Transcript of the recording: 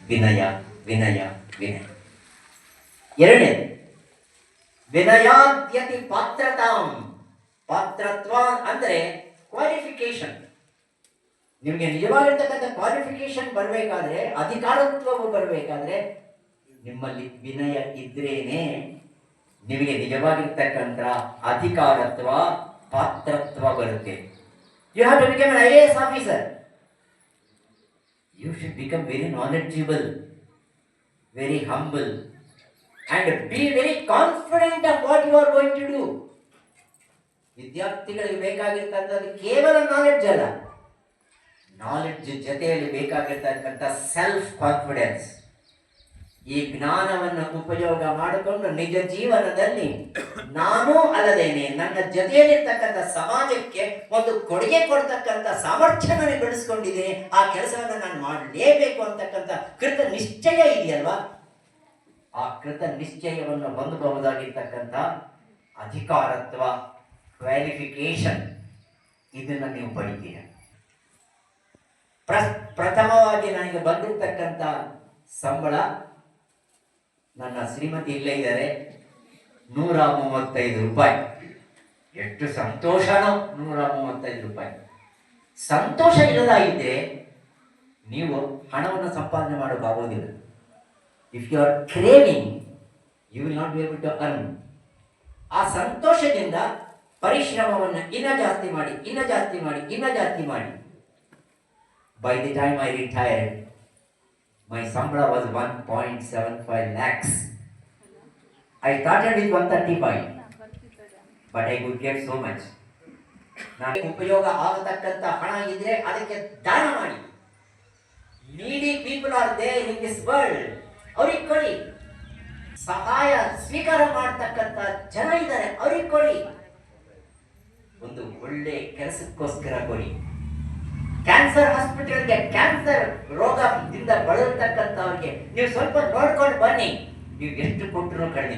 ವಿನಯ ವಿನಯ ವಿನಯ. ಎರಡನೇದು ವಿನಯಾದ್ಯತಿ ಪಾತ್ರತಾಂ. ಪಾತ್ರತ್ವ ಅಂದರೆ ಕ್ವಾಲಿಫಿಕೇಶನ್. ನಿಮಗೆ ನಿಜವಾಗಿರ್ತಕ್ಕಂಥ ಕ್ವಾಲಿಫಿಕೇಶನ್ ಬರಬೇಕಾದ್ರೆ, ಅಧಿಕಾರತ್ವವು ಬರಬೇಕಾದ್ರೆ ನಿಮ್ಮಲ್ಲಿ ವಿನಯ ಇದ್ರೇನೆ ನಿಮಗೆ ನಿಜವಾಗಿರ್ತಕ್ಕಂಥ ಅಧಿಕಾರತ್ವ, ಪಾತ್ರತ್ವ ಬರುತ್ತೆ. You have to become an IAS officer. You should become very knowledgeable, very humble, and be very confident of what you are going to do. ವಿದ್ಯಾರ್ಥಿಗಳಿಗೆ ಬೇಕಾಗಿರ್ತಕ್ಕಂಥದ್ದು ಕೇವಲ ನಾಲೆಡ್ಜ್ ಅಲ್ಲ, ನಾಲೆಡ್ಜ್ ಜೊತೆಯಲ್ಲಿ ಬೇಕಾಗಿರ್ತಕ್ಕಂಥ ಸೆಲ್ಫ್ ಕಾನ್ಫಿಡೆನ್ಸ್. ಈ ಜ್ಞಾನವನ್ನು ಉಪಯೋಗ ಮಾಡಿಕೊಂಡು ನಿಜ ಜೀವನದಲ್ಲಿ ನಾನು ಅಲ್ಲದೇನೆ ನನ್ನ ಜೊತೆಯಲ್ಲಿರ್ತಕ್ಕಂಥ ಸಮಾಜಕ್ಕೆ ಒಂದು ಕೊಡುಗೆ ಕೊಡ್ತಕ್ಕಂಥ ಸಾಮರ್ಥ್ಯ ನನಗೆ ಬೆಳೆಸ್ಕೊಂಡಿದ್ದೀನಿ. ಆ ಕೆಲಸವನ್ನು ನಾನು ಮಾಡಲೇಬೇಕು ಅಂತಕ್ಕಂಥ ಕೃತ ನಿಶ್ಚಯ ಇದೆಯಲ್ವಾ, ಆ ಕೃತ ನಿಶ್ಚಯವನ್ನು ಹೊಂದಬಹುದಾಗಿರ್ತಕ್ಕಂಥ ಅಧಿಕಾರತ್ವ, ಕ್ವಾಲಿಫಿಕೇಶನ್, ಇದನ್ನು ನೀವು ಪಡಿತೀರ. ಪ್ರಥಮವಾಗಿ ನನಗೆ ಬಂದಿರತಕ್ಕಂಥ ಸಂಬಳ, ನನ್ನ ಶ್ರೀಮತಿ ಇಲ್ಲೇ ಇದ್ದಾರೆ, 135 ರೂಪಾಯಿ. ಎಷ್ಟು ಸಂತೋಷನೋ, 135 ರೂಪಾಯಿ. ಸಂತೋಷ ಇಲ್ಲದಾಗಿದ್ದರೆ ನೀವು ಹಣವನ್ನು ಸಂಪಾದನೆ ಮಾಡೋಕ್ಕಾಗೋದಿಲ್ಲ. If you are craving, you will not be able to earn. ಆ ಸಂತೋಷದಿಂದ ಪರಿಶ್ರಮವನ್ನು ಇನ್ನ ಜಾಸ್ತಿ ಮಾಡಿ, ಇನ್ನ ಜಾಸ್ತಿ ಮಾಡಿ, ಇನ್ನ ಜಾಸ್ತಿ ಮಾಡಿ. By the time I retired, my sambala was 1.75 lakhs. I started with 135, but I could get so much. ನಾನು ಉಪಯೋಗ ಆಗತಕ್ಕಂಥ ಹಣ ಇದ್ರೆ ಅದಕ್ಕೆ ದಾನ ಮಾಡಿ. ನೀಡಿ people are there in this world, ಅವ್ರಿಗೆ ಕೊಡಿ. ಸಹಾಯ ಸ್ವೀಕಾರ ಮಾಡತಕ್ಕಂಥ ಜನ ಇದ್ದಾರೆ, ಅವ್ರಿಗೆ ಕೊಡಿ. ಒಂದು ಒಳ್ಳೆ ಕೆಲಸಕ್ಕೋಸ್ಕರ ಕೊಡಿ. ಕ್ಯಾನ್ಸರ್ ಹಾಸ್ಪಿಟಲ್ಗೆ, ಕ್ಯಾನ್ಸರ್ ರೋಗದಿಂದ ಬಳಲತಕ್ಕಂಥವ್ರಿಗೆ ನೀವು ಸ್ವಲ್ಪ ನೋಡ್ಕೊಂಡು ಬನ್ನಿ. ನೀವು ಎಷ್ಟು ಕೊಟ್ಟರು ಕಡಿಮೆ.